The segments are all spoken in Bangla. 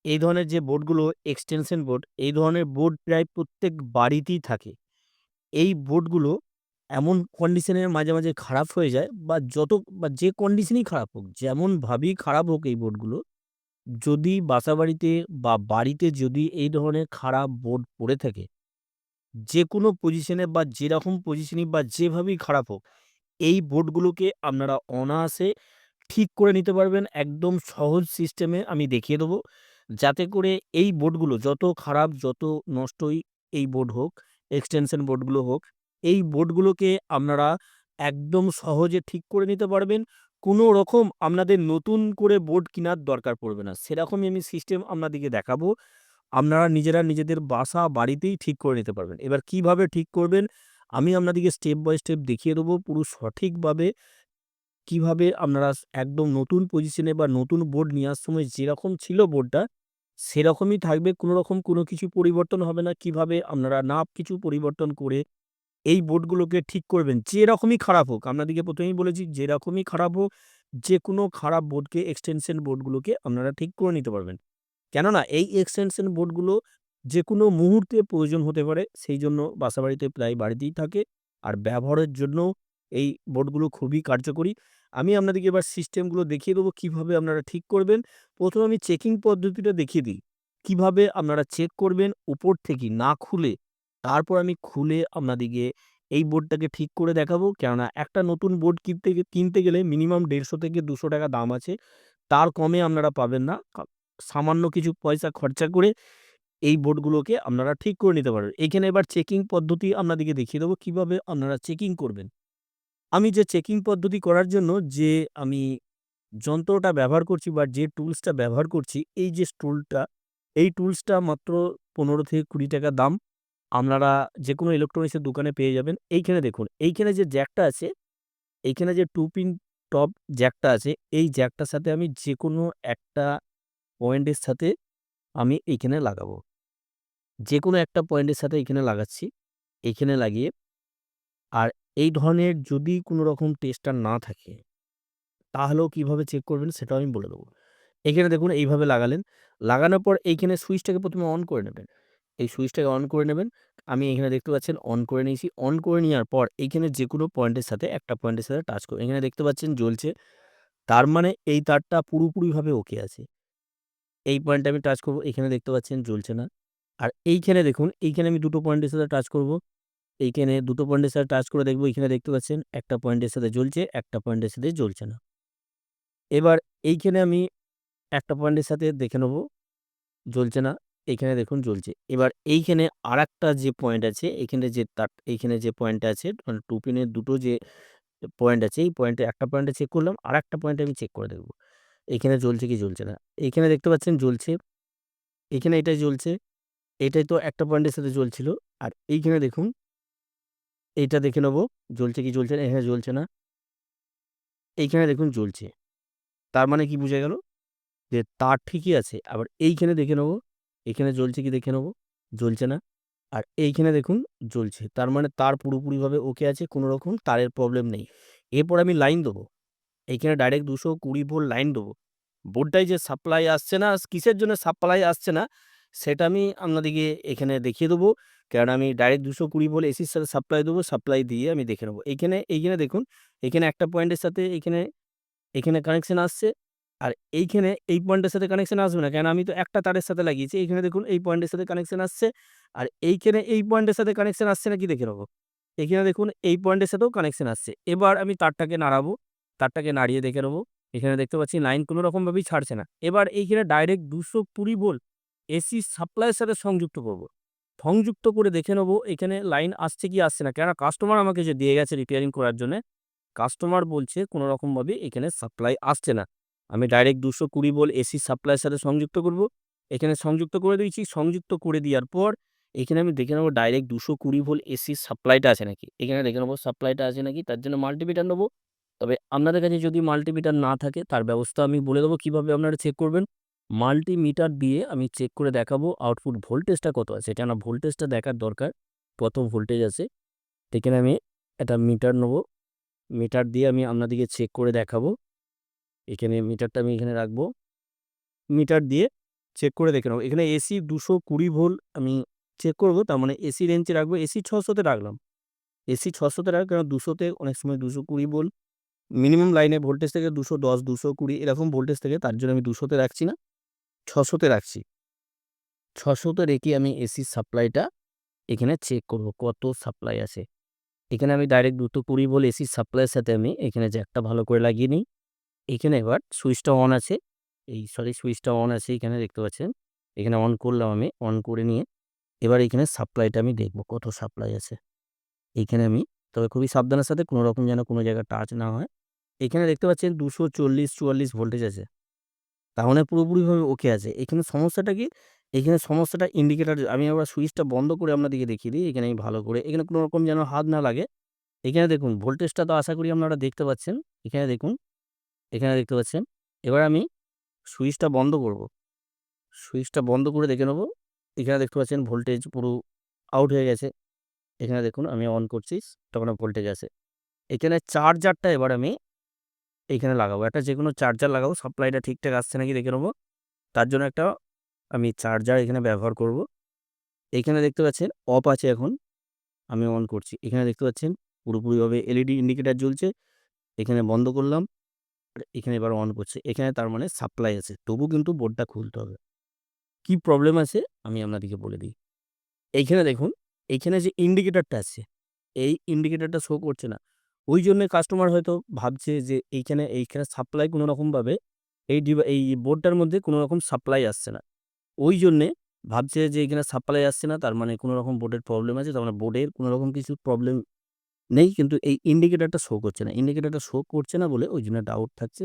এই ধরনের যে বোর্ডগুলো এক্সটেনশন বোর্ড, এই ধরনের বোর্ড প্রায় প্রত্যেক বাড়িতেই থাকে। এই বোর্ডগুলো এমন কন্ডিশনের মাঝে, মাঝে খারাপ হয়ে যায় বা যে কন্ডিশনই খারাপ হোক, যেমনভাবেই খারাপ হোক এই বোর্ডগুলো, যদি বাসাবাড়িতে বা বাড়িতে যদি এই ধরনের খারাপ বোর্ড পড়ে থাকে, যেকোনো পজিশনে বা যেরকম পজিশনই বা যেভাবেই খারাপ হোক, এই বোর্ডগুলোকে আপনারা অনায়াসে ঠিক করে নিতে পারবেন। একদম সহজ সিস্টেমে আমি দেখিয়ে দেবো। যাতে করে এই বোর্ডগুলো যত খারাপ, যত নষ্টই এই বোর্ড হোক, এক্সটেনশন বোর্ডগুলো হোক, এই বোর্ডগুলোকে আপনারা একদম সহজে ঠিক করে নিতে পারবেন। কোনো রকম আপনাদের নতুন করে বোর্ড কিনার দরকার পড়বে না। সেরকমই আমি সিস্টেম আপনাদেরকে দেখাবো। আপনারা নিজেরা নিজেদের বাসা বাড়িতেই ঠিক করে নিতে পারবেন। এবার কিভাবে ঠিক করবেন, আমি আপনাদেরকে স্টেপ বাই স্টেপ দেখিয়ে দেবো পুরো সঠিকভাবে। কিভাবে আপনারা একদম নতুন পজিশনে বা নতুন বোর্ড নেওয়ার সময় যেরকম ছিল বোর্ডটা, সেরকমই থাকবে। কোনো রকম কোনো কিছু পরিবর্তন হবে না। কিভাবে আপনারা না কিছু পরিবর্তন করে এই বোর্ডগুলোকে ঠিক করবেন। যেরকমই খারাপ হোক, আপনাদেরকে ১ম এই বলেছি যেরকমই খারাপ হোক, যেকোনো খারাপ বোর্ডকে এক্সটেনশন বোর্ডগুলোকে আপনারা ঠিক করে নিতে পারবেন। কেননা এই এক্সটেনশন বোর্ডগুলো যেকোনো মুহূর্তে প্রয়োজন হতে পারে। সেইজন্য বাসাবাড়িতে প্রায় বাড়িতেই থাকে। আর ব্যবহারের জন্যও এই বোর্ডগুলো খুবই কার্যকরী। আমি আপনাদেরকে এবার সিস্টেমগুলো দেখিয়ে দেবো কিভাবে আপনারা ঠিক করবেন। ১ম আমি চেকিং পদ্ধতিটা দেখিয়ে দিই। কিভাবে আপনারা চেক করবেন উপর থেকে না খুলে, তারপর আমি খুলে আপনাদেরকে এই বোর্ডটাকে ঠিক করে দেখাবো। কেননা একটা নতুন বোর্ড কিনতে গেলে মিনিমাম ৳১৫০ থেকে ৳২০০ দাম আছে। তার কমে আপনারা পাবেন না। সামান্য কিছু পয়সা খরচা করে এই বোর্ডগুলোকে আপনারা ঠিক করে নিতে পারবেন। এইখানে এবার চেকিং পদ্ধতি আপনাদেরকে দেখিয়ে দেবো কিভাবে আপনারা চেকিং করবেন। আমি যে চেকিং পদ্ধতি করার জন্য যে আমি যন্ত্রটা ব্যবহার করছি বা যে টুলসটা ব্যবহার করছি, এই টুলসটা মাত্র ৳১৫ থেকে ৳২০ দাম। আপনারা যেকোনো ইলেকট্রনিক্সের দোকানে পেয়ে যাবেন। এইখানে দেখুন, এইখানে যে জ্যাকটা আছে, এইখানে যে 2 পিন টপ জ্যাকটা আছে, এই জ্যাকটার সাথে আমি যেকোনো একটা পয়েন্টের সাথে আমি এইখানে লাগাবো। যেকোনো একটা পয়েন্টের সাথে এইখানে লাগাচ্ছি। এইখানে লাগিয়ে আর এই ধরনের যদি কোনো রকম টেস্টার না থাকে, তাহলেও কিভাবে চেক করবেন সেটাও আমি বলে দেবো। এইখানে দেখুন এইভাবে লাগালেন। লাগানোর পর এইখানে সুইচটাকে ১ম এ অন করে নেবেন। এই সুইচটাকে অন করে নেবেন। আমি এখানে দেখতে পাচ্ছেন অন করে নিয়েছি। অন করে নেওয়ার পর এইখানে যেকোনো পয়েন্টের সাথে একটা পয়েন্টের সাথে টাচ করবেন। এখানে দেখতে পাচ্ছেন জ্বলছে। তার মানে এই তারটা পুরোপুরিভাবে ওকে আছে। এই পয়েন্টে আমি টাচ করব। এখানে দেখতে পাচ্ছেন জ্বলছে না। আর এইখানে দেখুন, এইখানে আমি ২ টো পয়েন্টের সাথে টাচ করব। এইখানে ২ টো পয়েন্টের সাথে টাচ করে দেখব, এখানে দেখতে পাচ্ছেন একটা পয়েন্টের সাথে জ্বলছে, একটা পয়েন্টের সাথে জ্বলছে না। এবার এইখানে আমি একটা পয়েন্টের সাথে দেখে নেব, জ্বলছে না। এইখানে দেখুন জ্বলছে। এবার এইখানে আরেকটা যে পয়েন্ট আছে, এইখানে যে তার এইখানে যে পয়েন্টটা আছে, মানে 2 পিনের ২ টো যে পয়েন্ট আছে, এই পয়েন্টে একটা পয়েন্টে চেক করলাম, আরেকটা পয়েন্টে আমি চেক করে দেখব। এইখানে জ্বলছে কি জ্বলছে না। এইখানে দেখতে পাচ্ছেন জ্বলছে, এইখানে এটাই জ্বলছে। এটাই তো একটা পয়েন্টের সাথে জ্বলছিল। আর এইখানে দেখুন, এইটা দেখে নেব জ্বলছে কি জ্বলছে না। এখানে জ্বলছে না। এইখানে দেখুন জ্বলছে। তার মানে কি বুঝা গেল? যে তার ঠিকই আছে। আবার এইখানে দেখে নেব, এখানে জ্বলছে কি দেখে নেব, জ্বলছে না। আর এইখানে দেখুন জ্বলছে। তার মানে তার পুরোপুরিভাবে ওকে আছে, কোনো রকম তারের প্রবলেম নেই। এরপর আমি লাইন দেবো। এইখানে ডাইরেক্ট ২২০ ভোল্ট লাইন দেবো। বোর্ডটায় যে সাপ্লাই আসছে না, কিসের জন্য সাপ্লাই আসছে না, সেটা আমি আপনাদেরকে এখানে দেখিয়ে দেবো। কারণ আমি ডাইরেক্ট ২২০ ভোল্ট এসির সাথে সাপ্লাই দেবো। সাপ্লাই দিয়ে আমি দেখে নেবো। এইখানে দেখুন, এখানে একটা পয়েন্টের সাথে এখানে কানেকশন আসছে। আর এইখানে এই পয়েন্টের সাথে কানেকশন আসবে না। কেন আমি তো একটা তারের সাথে লাগিয়েছি। এইখানে দেখুন এই পয়েন্টের সাথে কানেকশন আসছে। আর এইখানে এই পয়েন্টের সাথে কানেকশন আসছে নাকি দেখে নেবো। এখানে দেখুন এই পয়েন্টের সাথেও কানেকশন আসছে। এবার আমি তারটাকে নাড়াবো। তারটাকে নাড়িয়ে দেখে নেবো। এখানে দেখতে পাচ্ছি লাইন কোনো রকমভাবেই ছাড়ছে না। এবার এইখানে ডাইরেক্ট ২২০ ভোল্ট এসি সাপ্লাইয়ের সাথে সংযুক্ত করব। সংযুক্ত করে দেখে নেবো এখানে লাইন আসছে কি আসছে না। কেননা কাস্টমার আমাকে যে দিয়ে গেছে রিপেয়ারিং করার জন্যে, কাস্টমার বলছে কোনো রকমভাবে এখানে সাপ্লাই আসছে না। আমি ডাইরেক্ট ২২০ ভোল্ট এসি সাপ্লাইয়ের সাথে সংযুক্ত করব। এখানে সংযুক্ত করে দিয়েছি। সংযুক্ত করে দেওয়ার পর এখানে আমি দেখে নেব ডাইরেক্ট ২২০ ভোল্ট এসির সাপ্লাইটা আছে নাকি। এখানে দেখে নেব সাপ্লাইটা আছে নাকি। তার জন্য মাল্টিমিটার নেব। তবে আপনাদের কাছে যদি মাল্টিমিটার না থাকে, তার ব্যবস্থা আমি বলে দেবো কিভাবে আপনারা চেক করবেন। মাল্টিমিটার দিয়ে আমি চেক করে দেখাবো আউটপুট ভোল্টেজটা কত আছে। কেননা ভোল্টেজটা দেখার দরকার। কত ভোল্টেজ আছে। এখানে আমি একটা মিটার নেব। মিটার দিয়ে আমি আপনাদেরকে চেক করে দেখাবো। এখানে মিটারটা আমি এখানে রাখবো। মিটার দিয়ে চেক করে দেখে নেবো। এখানে এসি 220 ভোল্ট আমি চেক করব। তার মানে এসি রেঞ্জে রাখবো। এসি 600 তে রাখলাম। এসি 600 তে রাখলাম কারণ 200 তে অনেক সময় 220 ভোল্ট মিনিমাম লাইনে ভোল্টেজ থেকে 210, 220 এরকম ভোল্টেজ থেকে, তার জন্য আমি 200 তে রাখছি না, 600 তে রাখছি। 600 তে রেখে আমি এসির সাপ্লাইটা এখানে চেক করব কত সাপ্লাই আছে। এখানে আমি ডাইরেক্ট 220 ভোল্ট এসির সাপ্লাইয়ের সাথে আমি এখানে জ্যাকটা ভালো করে লাগিয়ে নিই। এখানে এবার সুইচটা অন আছে। সুইচটা অন আছে এখানে দেখতে পাচ্ছেন। এখানে অন করলাম আমি। অন করে নিয়ে এবার এখানে সাপ্লাইটা আমি দেখব কত সাপ্লাই আছে। এইখানে আমি তবে খুবই সাবধানের সাথে কোনো রকম যেন কোনো জায়গায় টাচ না হয়। এখানে দেখতে পাচ্ছেন 240-44 ভোল্টেজ আছে। তার মানে পুরোপুরিভাবে ওকে আছে। এখানে সমস্যাটা কি? এখানে সমস্যাটা ইন্ডিকেটর। আমি আবার সুইচটা বন্ধ করে আপনাদেরকে দেখিয়ে দিই। এখানে আমি ভালো করে এখানে কোনো রকম যেন হাত না লাগে। এখানে দেখুন ভোল্টেজটা তো আশা করি আপনারা দেখতে পাচ্ছেন। এখানে দেখুন, এখানে দেখতে পাচ্ছেন। এবার আমি সুইচটা বন্ধ করব। সুইচটা বন্ধ করে দেখে নেব। এখানে দেখতে পাচ্ছেন ভোল্টেজ পুরো আউট হয়ে গেছে। এখানে দেখুন আমি অন করছি, তখন ভোল্টেজ আছে। এখানে চার্জারটা এবার আমি এইখানে লাগাবো। একটা যেকোনো চার্জার লাগাবো। সাপ্লাইটা ঠিকঠাক আসছে নাকি দেখে নেব। তার জন্য একটা আমি চার্জার এখানে ব্যবহার করব। এইখানে দেখতে পাচ্ছেন অফ আছে এখন। আমি অন করছি। এখানে দেখতে পাচ্ছেন পুরোপুরিভাবে এলইডি ইন্ডিকেটর জ্বলছে। এখানে বন্ধ করলাম। আর এখানে এবার অন করছি। এখানে তার মানে সাপ্লাই আছে। তবু কিন্তু বোর্ডটা খুলতে হবে। কি প্রবলেম আছে আমি আপনাদেরকে বলে দিই। এইখানে দেখুন, এইখানে যে ইন্ডিকেটরটা আছে, এই ইন্ডিকেটরটা শো করছে না। ওইজন্যে কাস্টমার হয়তো ভাবছে যে এইখানে সাপ্লাই কোনো রকমভাবে এই বোর্ডটার মধ্যে কোনো রকম সাপ্লাই আসছে না। ওইজন্যে ভাবছে যে এখানে সাপ্লাই আসছে না, তার মানে কোনো রকম বোর্ডের প্রবলেম আছে। তার মানে বোর্ডের কোনো রকম কিছু প্রবলেম নেই, কিন্তু এই ইন্ডিকেটরটা শো করছে না। ইন্ডিকেটরটা শো করছে না বলে ওইজন্য ডাউট থাকছে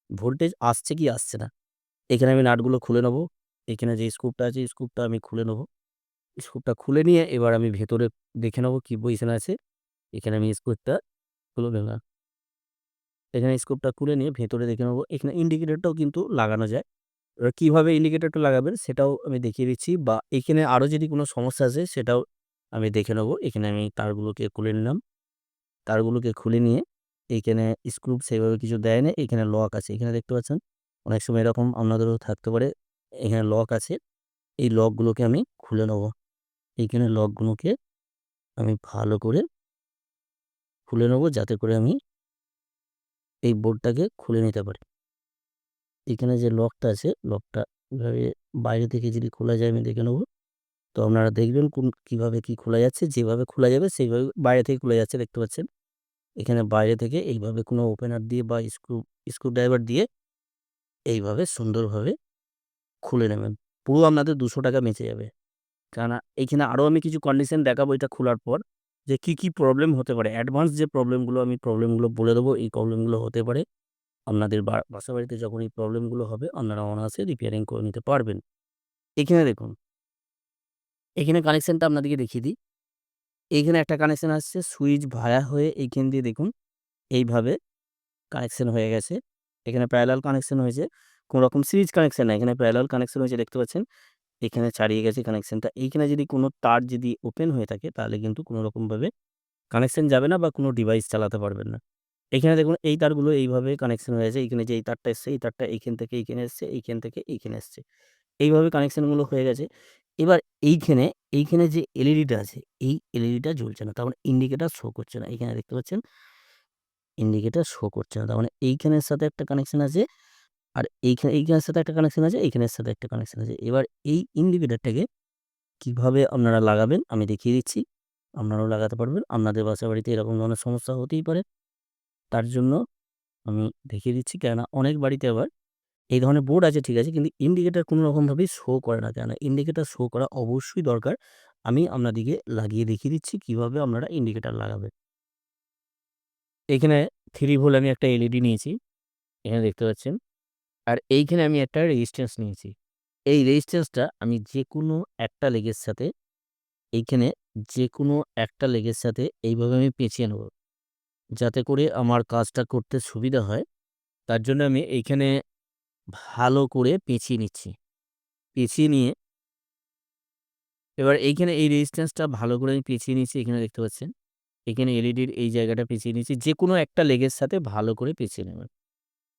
ভোল্টেজ আসছে কি আসছে না। এখানে আমি নাটগুলো খুলে নেব। এখানে যে স্ক্রুপটা আছে স্ক্রুপটা আমি খুলে নেব। স্ক্রুপটা খুলে নিয়ে এবার আমি ভেতরে দেখে নেব কি পজিশনে আছে। এখানে আমি স্ক্রুপটা খুলে নিলাম। এখানে স্ক্রুপটা খুলে নিয়ে ভেতরে দেখে নেব। এখানে ইন্ডিকেটরটাও কিন্তু লাগানো যায়। এবার কিভাবে ইন্ডিকেটরটা লাগাবেন সেটাও আমি দেখিয়ে দিচ্ছি, বা এখানে আরো যদি কোনো সমস্যা আছে সেটাও আমি দেখে নেব। এখানে আমি তারগুলোকে খুলে নিলাম। তারগুলোকে খুলে নিয়ে এইখানে স্ক্রু সেভাবে কিছু দেয় না। এখানে লক আছে। এখানে দেখতে পাচ্ছেন অনেক সময় এরকম আপনাদেরও থাকতে পারে। এখানে লক আছে। এই লকগুলোকে আমি খুলে নেব। এইখানে লকগুলোকে আমি ভালো করে খুলে নেব যাতে করে আমি এই বোর্ডটাকে খুলে নিতে পারি। এখানে যে লকটা আছে লকটা এভাবে বাইরে থেকে যদি খোলা যায় আমি দেখে নেব। তো আপনারা দেখবেন কিভাবে কি খোলা যাচ্ছে। যেভাবে খোলা যাবে সেইভাবে বাইরে থেকে খোলা যাচ্ছে দেখতে পাচ্ছেন। এখানে বাইরে থেকে এইভাবে কোনো ওপেনার দিয়ে বা স্ক্রুড্রাইভার দিয়ে এইভাবে সুন্দরভাবে খুলে নেবেন। পুরো আপনাদের ৳200 বেঁচে যাবে। কেননা এইখানে আরো আমি কিছু কন্ডিশন দেখাবো এটা খোলার পর, যে কি প্রবলেম হতে পারে। অ্যাডভান্স যে প্রবলেমগুলো বলে দেবো। এই প্রবলেমগুলো হতে পারে। আপনাদের বাসাবাড়িতে যখন এই প্রবলেমগুলো হবে আপনারা অনায়াসে রিপেয়ারিং করে নিতে পারবেন। এখানে দেখুন, এখানে কানেকশনটা আপনাদেরকে দেখিয়ে দিই। এইখানে একটা কানেকশন আসছে সুইচ ভায়া হয়ে এইখান দিয়ে দেখুন এইভাবে কানেকশন হয়ে গেছে। এখানে প্যারালাল কানেকশন হয়েছে। কোনো রকম সিরিজ কানেকশন না। এখানে প্যারালাল কানেকশন হয়েছে দেখতে পাচ্ছেন। এখানে ছাড়িয়ে গেছে কানেকশনটা। এইখানে যদি কোনো তার যদি ওপেন হয়ে থাকে তাহলে কিন্তু কোনো রকমভাবে কানেকশন যাবে না বা কোনো ডিভাইস চালাতে পারবেন না। এখানে দেখুন এই তারগুলো এইভাবে কানেকশন হয়েছে। এইখানে যে এই তারটা এসছে, এই তারটা এইখান থেকে এইখানে এসছে, এইখান থেকে এইখানে এসছে। এইভাবে কানেকশনগুলো হয়ে গেছে। এবার এইখানে যে এলইডিটা আছে, এই এলইডিটা জ্বলছে না। তার মানে ইন্ডিকেটর শো করছে না। এইখানে দেখতে পাচ্ছেন ইন্ডিকেটর শো করছে না। তার মানে এইখানের সাথে একটা কানেকশন আছে। আর এইখানের সাথে একটা কানেকশন আছে, এইখানের সাথে একটা কানেকশন আছে। এবার এই ইন্ডিকেটরটাকে কিভাবে আপনারা লাগাবেন আমি দেখিয়ে দিচ্ছি। আপনারাও লাগাতে পারবেন। আপনাদের বাসাবাড়িতে এরকম ধরনের সমস্যা হতেই পারে। তার জন্য আমি দেখিয়ে দিচ্ছি। কেননা অনেক বাড়িতে আবার এই ধরনের বোর্ড আছে ঠিক আছে, কিন্তু ইন্ডিকেটর কোনো রকমভাবেই শো করে না। কেননা ইন্ডিকেটর শো করা অবশ্যই দরকার। আমি আপনাদিকে লাগিয়ে দেখিয়ে দিচ্ছি কিভাবে আপনারা ইন্ডিকেটর লাগাবেন। এখানে 3 ভোল্ট আমি একটা এলইডি নিয়েছি। এখানে দেখতে পাচ্ছেন। আর এইখানে আমি একটা রেজিস্ট্যান্স নিয়েছি। এই রেজিস্ট্যান্সটা আমি যেকোনো একটা লেগের সাথে এইখানে যেকোনো একটা লেগের সাথে এইভাবে আমি পেঁচিয়ে নেব। যাতে করে আমার কাজটা করতে সুবিধা হয়। তার জন্য আমি এইখানে ভালো করে পেঁচিয়ে নিচ্ছি। পেঁচিয়ে নিয়ে এবার এইখানে এই রেজিস্ট্যান্সটা ভালো করে আমি পেঁচিয়ে নিচ্ছি। এখানে দেখতে পাচ্ছেন। এখানে এলইডির এই জায়গাটা পেঁচিয়ে নিচ্ছি। যেকোনো একটা লেগের সাথে ভালো করে পেঁচিয়ে নেবেন।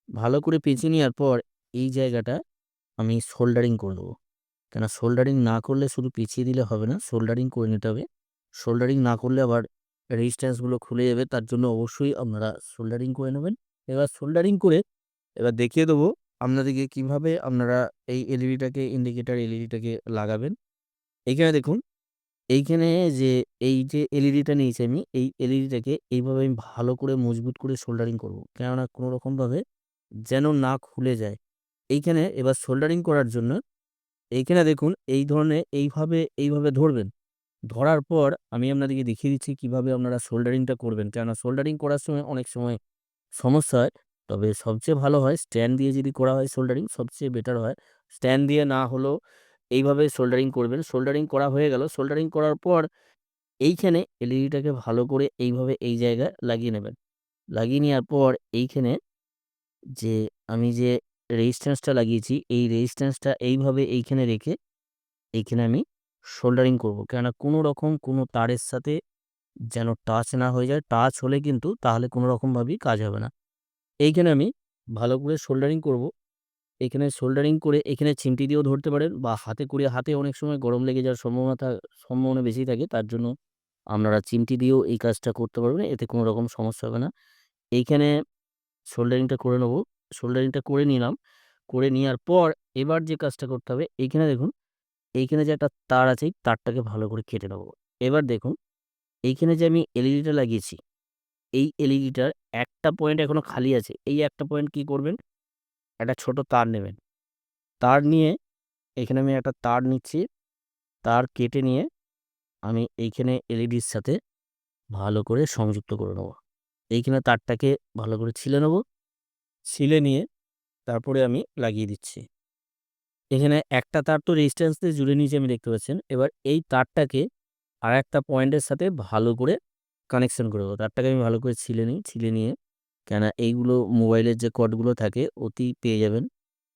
ভালো করে পেঁচিয়ে নেওয়ার পর এই জায়গাটা আমি সোল্ডারিং করে নেবো। কেন সোল্ডারিং না করলে শুধু পেঁচিয়ে দিলে হবে না, সোল্ডারিং করে নিতে হবে। সোল্ডারিং না করলে আবার রেজিস্ট্যান্সগুলো খুলে যাবে, তার জন্য অবশ্যই আপনারা সোল্ডারিং করে নেবেন। এবার সোল্ডারিং করে এবার দেখিয়ে দেবো আপনাদেরকে কিভাবে আপনারা এই এলইডিটাকে, ইন্ডিকেটর এলইডিটাকে লাগাবেন। এইখানে দেখুন, এইখানে যে এই যে এলইডিটা নিয়েছি আমি, এই এলইডিটাকে এইভাবে আমি ভালো করে মজবুত করে সোল্ডারিং করব। কেননা কোনো রকমভাবে যেন না খুলে যায়। এইখানে এবার সোল্ডারিং করার জন্য এইখানে দেখুন এই ধরনের এইভাবে ধরবেন। ধরার পর আমি আপনাদেরকে দেখিয়ে দিচ্ছি কিভাবে আপনারা সোল্ডারিংটা করবেন। কেননা সোল্ডারিং করার সময় অনেক সময় সমস্যা হয়। তবে সবচেয়ে ভালো হয় স্ট্যান্ড দিয়ে যদি করা হয় সোল্ডারিং, সবচেয়ে বেটার হয়। স্ট্যান্ড দিয়ে না হলেও এইভাবে সোল্ডারিং করবেন। সোল্ডারিং করা হয়ে গেল। সোল্ডারিং করার পর এইখানে এলইডিটাকে ভালো করে এইভাবে এই জায়গায় লাগিয়ে নেবেন। লাগিয়ে নেওয়ার পর এইখানে যে আমি যে রেজিস্ট্যান্সটা লাগিয়েছি, এই রেজিস্ট্যান্সটা এইভাবে এইখানে রেখে এইখানে আমি সোল্ডারিং করব। কেননা কোনো রকম কোনো তারের সাথে যেন টাচ না হয়ে যায়। টাচ হলে কিন্তু তাহলে কোনো রকমভাবেই কাজ হবে না। এইখানে আমি ভালো করে সোল্ডারিং করব। এখানে সোল্ডারিং করে এখানে চিমটি দিয়েও ধরতে পারেন বা হাতে করে, হাতে অনেক সময় গরম লেগে যাওয়ার সম্ভাবনা বেশি থাকে। তার জন্য আপনারা চিমটি দিয়েও এই কাজটা করতে পারবেন। এতে কোনো রকম সমস্যা হবে না। এইখানে সোল্ডারিংটা করে নেব। সোল্ডারিংটা করে নিলাম। করে নেওয়ার পর এবার যে কাজটা করতে হবে, এইখানে দেখুন, এইখানে যে একটা তার আছে, এই তারটাকে ভালো করে কেটে নেব। এবার দেখুন, এইখানে যে আমি এলইডিটা লাগিয়েছি, এই এলইডিটার একটা পয়েন্ট এখনো খালি আছে। এই একটা পয়েন্ট কি করবেন? একটা ছোট তার নেবেন। তার নিয়ে এখানে আমি একটা তার নিচ্ছি। তার কেটে নিয়ে আমি এইখানে এলইডির সাথে ভালো করে সংযুক্ত করে নেব। এইখানে তারটাকে ভালো করে ছিলে নেব। ছিলে নিয়ে তারপরে আমি লাগিয়ে দিচ্ছি। এখানে একটা তার তো রেজিস্ট্যান্স দিয়ে জুড়ে নিয়েছি, আমি দেখতে পাচ্ছেন। এবার এই তারটাকে আরেকটা পয়েন্টের সাথে ভালো করে কানেকশন করে দেবো। তারটাকে আমি ভালো করে ছিলে নিই। ছিলে নিয়ে, কেননা এইগুলো মোবাইলের যে কর্ডগুলো থাকে অতি পেয়ে যাবেন।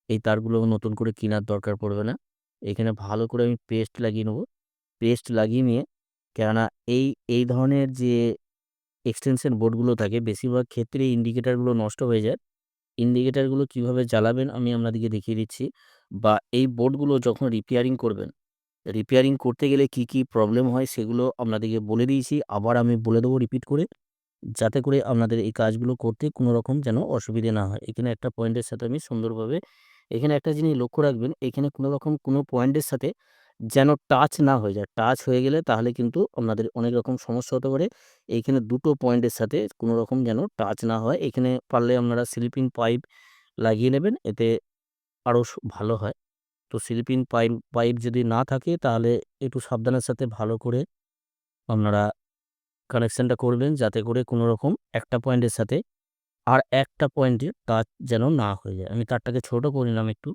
এই তারগুলো নতুন করে কেনার দরকার পড়বে না। এখানে ভালো করে আমি পেস্ট লাগিয়ে নেব। পেস্ট লাগিয়ে নিয়ে, কেননা এই ধরনের যে এক্সটেনশন বোর্ডগুলো থাকে বেশিরভাগ ক্ষেত্রে ইন্ডিকেটরগুলো নষ্ট হয়ে যায়। ইন্ডিকেটরগুলো কিভাবে জ্বালাবেন আমি আপনাদেরকে দেখিয়ে দিচ্ছি। বা এই বোর্ডগুলো যখন রিপেয়ারিং করবেন, রিপেয়ারিং করতে গেলে কি, কি প্রবলেম হয় সেগুলো আপনাদেরকে বলে দিয়েছি। আবার আমি বলে দেবো রিপিট করে, যাতে করে আপনাদের এই কাজগুলো করতে কোনো রকম যেন অসুবিধে না হয়। এখানে একটা পয়েন্টের সাথে আমি সুন্দরভাবে, এখানে একটা জিনিস লক্ষ্য রাখবেন, এখানে কোনো রকম কোনো পয়েন্টের সাথে যেন টাচ না হয়ে যায়। টাচ হয়ে গেলে তাহলে কিন্তু আপনাদের অনেক রকম সমস্যা হতে পারে। এইখানে দুটো পয়েন্টের সাথে কোনো রকম যেন টাচ না হয়। এখানে পারলে আপনারা স্লিপিং পাইপ লাগিয়ে নেবেন, এতে আরও ভালো হয়। তো স্লিপিং পাইপ যদি না থাকে তাহলে একটু সাবধানের সাথে ভালো করে আপনারা কানেকশনটা করবেন, যাতে করে কোনো রকম একটা পয়েন্টের সাথে আর একটা পয়েন্টে টাচ যেন না হয়ে যায়। আমি তারটাকে ছোট করে নিলাম একটু।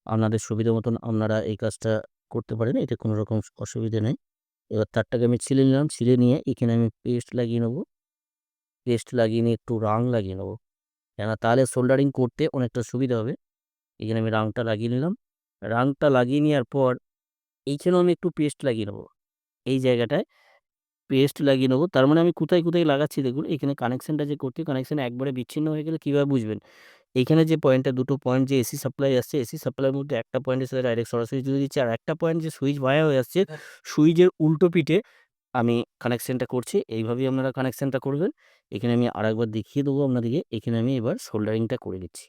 আপনাদের সুবিধা মতন আপনারা এই কাজটা করতে পারেন। এতে কোনো রকম অসুবিধে নেই। এবার তারটাকে আমি ছিলে নিলাম। ছিলে নিয়ে এখানে আমি পেস্ট লাগিয়ে নেব। পেস্ট লাগিয়ে নিয়ে একটু রাং লাগিয়ে নেব। কেননা তাহলে সোল্ডারিং করতে অনেকটা সুবিধা হবে। এখানে আমি রাংটা লাগিয়ে নিলাম। রাংটা লাগিয়ে নেওয়ার পর এইখানেও আমি একটু পেস্ট লাগিয়ে নেব। এই জায়গাটায় পেস্ট লাগিয়ে নেব। তার মানে আমি কোথায়, কোথায় লাগাচ্ছি দেখুন। এখানে কানেকশনটা যে করছি, কানেকশন একবারে বিচ্ছিন্ন হয়ে গেলে কিভাবে বুঝবেন? এইখানে যে পয়েন্টটা, দুটো পয়েন্ট যে এসি সাপ্লাই আসছে, এসি সাপ্লাইয়ের মধ্যে একটা পয়েন্টের সাথে ডাইরেক্ট সরাসরি জুড়ে দিচ্ছি। আর একটা পয়েন্ট যে সুইচ ভায়া হয়ে আসছে, সুইচের উল্টো পিঠে আমি কানেকশনটা করছি। এইভাবেই আপনারা কানেকশনটা করবেন। এখানে আমি আরেকবার দেখিয়ে দেবো আপনাদেরকে। এখানে আমি এবার সোল্ডারিংটা করে দিচ্ছি।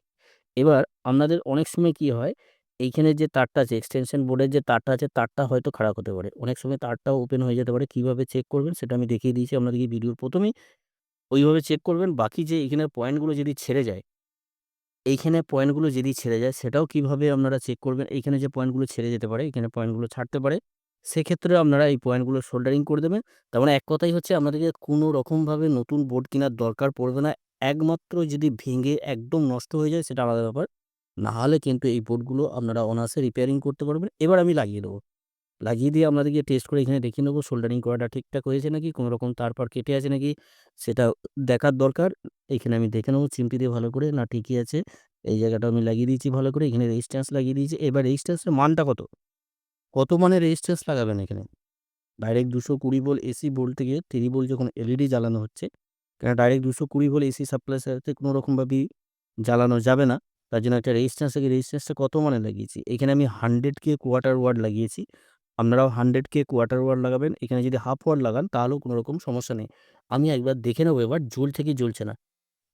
এবার আপনাদের অনেক সময় কি হয়, এইখানে যে তারটা আছে, এক্সটেনশন বোর্ডের যে তারটা আছে, তারটা হয়তো খারাপ হতে পারে। অনেক সময় তারটাও ওপেন হয়ে যেতে পারে। কিভাবে চেক করবেন সেটা আমি দেখিয়ে দিয়েছি আপনাদেরকে ভিডিওর ১ম এই। ওইভাবে চেক করবেন। বাকি যে এখানের পয়েন্টগুলো যদি ছেড়ে যায়, এইখানে পয়েন্টগুলো যদি ছেড়ে যায় সেটাও কিভাবে আপনারা চেক করবেন। এইখানে যে পয়েন্টগুলো ছেড়ে যেতে পারে, এখানে পয়েন্টগুলো ছাড়তে পারে। সেক্ষেত্রে আপনারা এই পয়েন্টগুলো সোল্ডারিং করে দেবেন। তার মানে এক কথাই হচ্ছে আপনাদেরকে কোনো রকমভাবে নতুন বোর্ড কেনার দরকার পড়বে না। একমাত্র যদি ভেঙে একদম নষ্ট হয়ে যায় সেটা আলাদা ব্যাপার। না হলে কিন্তু এই বোর্ডগুলো আপনারা অনায়াসে রিপেয়ারিং করতে পারবেন। এবার আমি লাগিয়ে দেবো। লাগিয়ে দিয়ে আপনাদেরকে টেস্ট করে এখানে দেখিয়ে নেবো সোল্ডারিং করাটা ঠিকঠাক হয়েছে নাকি, কোনো রকম তার-ফার কেটে আছে নাকি সেটা দেখার দরকার। এইখানে আমি দেখে নেবো চিমটি দিয়ে ভালো করে না ঠিকই আছে। এই জায়গাটাও আমি লাগিয়ে দিয়েছি ভালো করে। এখানে রেজিস্ট্যান্স লাগিয়ে দিয়েছি। এবার রেজিস্ট্যান্সের মানটা কত? কত মানের রেজিস্ট্যান্স লাগাবেন এখানে? ডাইরেক্ট 220 ভোল্ট এসি ভোল্ট থেকে 3 ভোল্ট যখন এলইডি জ্বালানো হচ্ছে, কেন ডাইরেক্ট 220 ভোল্ট এসি সাপ্লাইয়ের সাথে কোনো রকমভাবেই জ্বালানো যাবে না। তার জন্য একটা রেজিস্ট্যান্স থাকে, রেজিস্ট্যান্সটা কত মানে লাগিয়েছি, এখানে আমি 100K কোয়ার্টার ওয়াট লাগিয়েছি। আপনারাও 100K কোয়ার্টার ওয়াট লাগাবেন। এখানে যদি হাফ ওয়াট লাগান তাহলেও কোনো রকম সমস্যা নেই। আমি একবার দেখে নেবো এবার জ্বলছে কি জ্বলছে না।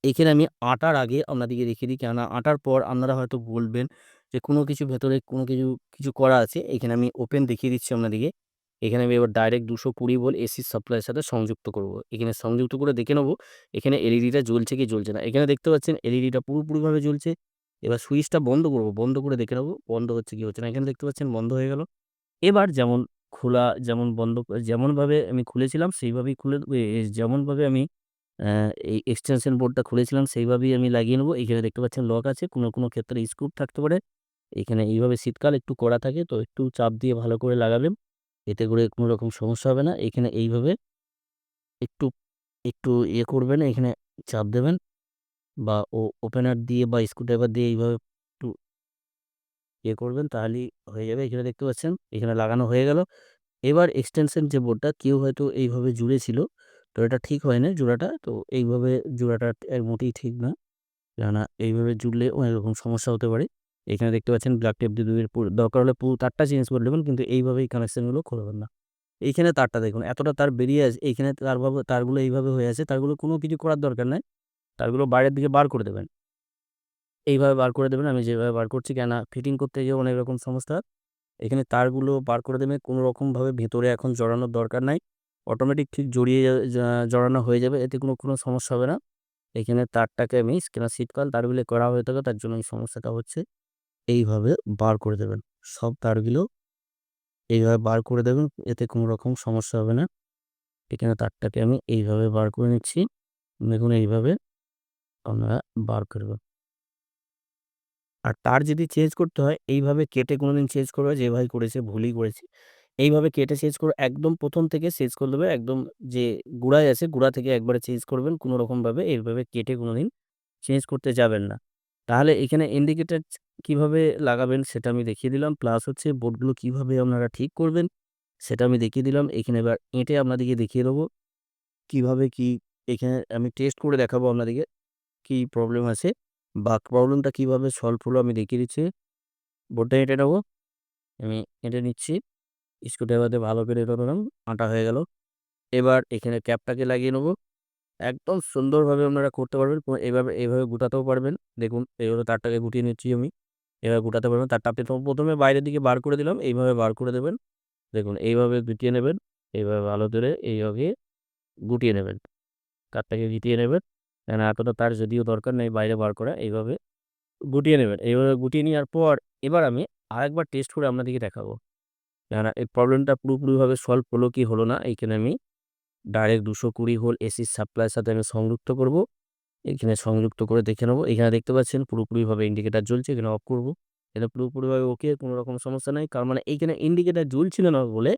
এখানে আমি আটার আগে আপনাদেরকে দেখিয়ে দিই, কেননা আটার পর আপনারা হয়তো বলবেন যে কোনো কিছু ভেতরে কোনো কিছু করা আছে। এখানে আমি ওপেন দেখিয়ে দিচ্ছি আপনাদেরকে। এখানে আমি এবার ডাইরেক্ট 220 ভোল্ট এসির সাপ্লাইয়ের সাথে সংযুক্ত করব। এখানে সংযুক্ত করে দেখে নেবো এখানে এলইডিটা জ্বলছে কি জ্বলছে না। এখানে দেখতে পাচ্ছেন এলইডিটা পুরোপুরিভাবে জ্বলছে। এবার সুইচটা বন্ধ করব। বন্ধ করে দেখে নেবো বন্ধ হচ্ছে কি হচ্ছে না। এখানে দেখতে পাচ্ছেন বন্ধ হয়ে গেল। এবার যেমন খোলা যেমন বন্ধ যেমনভাবে আমি খুলেছিলাম সেইভাবেই খুলে যেমনভাবে আমি অ্যা এই এক্সটেনশন বোর্ডটা খুলেছিলাম সেইভাবেই আমি লাগিয়ে নেবো। এখানে দেখতে পাচ্ছেন লক আছে। কোনো ক্ষেত্রে স্ক্রু থাকতে পারে। এখানে এইভাবে শীতকাল একটু কড়া থাকে, তো একটু চাপ দিয়ে ভালো করে লাগাবেন। এতে করে কোনো রকম সমস্যা হবে না। এখানে এইভাবে একটু, একটু করবেন, এখানে চাপ দেবেন বা ওপেনার দিয়ে বা স্ক্রুড্রাইভার দিয়ে এইভাবে একটু করবেন, তাহলেই হয়ে যাবে। এখানে দেখতে পাচ্ছেন এখানে লাগানো হয়ে গেল। এবার এক্সটেনশন যে বোর্ডটা কেউ হয়তো এইভাবে জুড়েছিল, তো এটা ঠিক হয় না জোড়াটা। তো এইভাবে জোড়াটা মোটেই ঠিক না। কেননা এইভাবে জুড়লে অনেক রকম সমস্যা হতে পারে। এখানে দেখতে পাচ্ছেন ব্ল্যাক টেপ দিয়ে দরকার হলে পুরো তারটা চেঞ্জ করে নেবেন, কিন্তু এইভাবেই কানেকশনগুলো করবেন না। এইখানে তারটা দেখুন এতটা তার বেরিয়ে আছে, এইখানে তারগুলো এইভাবে হয়ে আছে। তারগুলো কোনো কিছু করার দরকার নাই। তারগুলো বাইরের দিকে বার করে দেবেন। এইভাবে বার করে দেবেন, আমি যেভাবে বার করছি, কেননা ফিটিং করতে গিয়ে অনেক রকম সমস্যা। এখানে তারগুলো বার করে দেবেন। কোনো রকমভাবে ভেতরে এখন জড়ানোর দরকার নাই। অটোমেটিক ঠিক জড়িয়ে জড়ানো হয়ে যাবে। এতে কোনো সমস্যা হবে না। এখানে তারটাকে আমি কেননা শীতকাল তারগুলো করা হয়ে থাকে, তার জন্য এই সমস্যাটা হচ্ছে। এইভাবে বার করে দেবেন। সব তারগুলো এইভাবে বার করে দেবেন। এতে কোনো রকম সমস্যা হবে না। এখানে তারটাকে আমি এইভাবে বার করে নিচ্ছি। দেখুন এইভাবে আপনারা বার করবেন। আর তার যদি চেঞ্জ করতে হয় এইভাবে কেটে কোনোদিন চেঞ্জ করবে, যে ভাই করেছে ভুলই করেছে। এইভাবে কেটে চেঞ্জ করে একদম ১ম থেকে চেঞ্জ করে দেবে। একদম যে গুড়ায় আছে গুড়া থেকে একবারে চেঞ্জ করবেন। কোনো রকমভাবে এইভাবে কেটে কোনোদিন চেঞ্জ করতে যাবেন না। তাহলে এখানে ইন্ডিকেটর কিভাবে লাগাবেন সেটা আমি দেখিয়ে দিলাম। প্লাস হচ্ছে বোর্ডগুলো কিভাবে আপনারা ঠিক করবেন সেটা আমি দেখিয়ে দিলাম। এখানে এবার এঁটে আপনাদেরকে দেখিয়ে দেবো কিভাবে কি এখানে আমি টেস্ট করে দেখাবো আপনাদেরকে কি প্রবলেম আছে বা প্রবলেমটা কিভাবে সলভ হলো আমি দেখিয়ে দিচ্ছি। বোর্ডটা এঁটে নেবো। আমি এঁটে নিচ্ছি। স্ক্রুড্রাইভার দিয়ে ভালো করে এঁটে নিলাম। আঁটা হয়ে গেল। এবার এখানে ক্যাপটাকে লাগিয়ে নেবো। একদম সুন্দরভাবে আপনারা করতে পারবেন। এভাবে গুটাতেও পারবেন। দেখুন এইভাবে তারটাকে গুটিয়ে নিচ্ছি আমি। এভাবে গুটাতে পারবেন। তারটা আপনি ১ম এ বাইরের দিকে বার করে দিলাম। এইভাবে বার করে দেবেন। দেখুন এইভাবে গুটিয়ে নেবেন। এইভাবে ভালো করে এইভাবে গুটিয়ে নেবেন। তারটাকে গুটিয়ে নেবেন। এতটা তার যদিও দরকার নেই বাইরে বার করা। এইভাবে গুটিয়ে নেবেন। এইভাবে গুটিয়ে নেওয়ার পর এবার আমি আরেকবার টেস্ট করে আপনাদেরকে দেখাবো। এই প্রবলেমটা পুরোপুরিভাবে সলভ হলো কি হলো না। এইখানে আমি ডাইরেক্ট ২২০ ভোল্ট এসির সাপ্লাইয়ের সাথে আমি সংযুক্ত করব। এখানে সংযুক্ত করে দেখে নেবো। এখানে দেখতে পাচ্ছেন পুরোপুরিভাবে ইন্ডিকেটর জ্বলছে। এখানে অফ করব। এটা পুরোপুরিভাবে ওকে, কোনো রকম সমস্যা নাই। তার মানে এইখানে ইন্ডিকেটর জ্বলছিল না বলে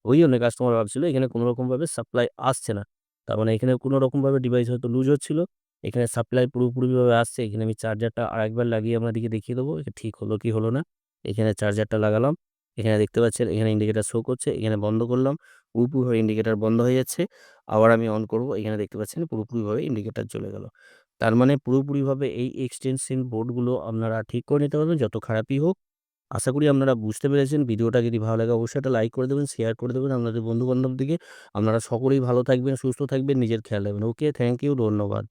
ওই জন্য কাস্টমার ভাবছিল এখানে কোনো রকমভাবে সাপ্লাই আসছে না। তার মানে এখানে কোনো রকমভাবে ডিভাইস হয়তো লুজ হচ্ছিল। এখানে সাপ্লাই পুরোপুরিভাবে আসছে। এখানে আমি চার্জারটা আরেকবার লাগিয়ে আপনাদেরকে দেখিয়ে দেবো এটা ঠিক হলো কি হলো না। এখানে চার্জারটা লাগালাম। এখানে দেখতে পাচ্ছেন এখানে ইন্ডিকেটর শো করছে। এখানে বন্ধ করলাম। পুরোপুরিভাবে ইন্ডিকেটর বন্ধ হয়ে যাচ্ছে। আবার আমি অন করব। এখানে দেখতে পাচ্ছেন পুরোপুরিভাবে ইন্ডিকেটর জ্বলে গেল। তার মানে পুরোপুরিভাবে এই এক্সটেনশন বোর্ডগুলো আপনারা ঠিক করে নিতে পারবেন যত খারাপই হোক। আশা করি আপনারা বুঝতে পেরেছেন। ভিডিওটা যদি ভালো লাগে অবশ্যই একটা লাইক করে দেবেন, শেয়ার করে দেবেন আপনাদের বন্ধু-বান্ধবদেরকে। আপনারা সকলেই ভালো থাকবেন, সুস্থ থাকবেন, নিজের খেয়াল রাখবেন। ওকে, থ্যাংক ইউ, ধন্যবাদ।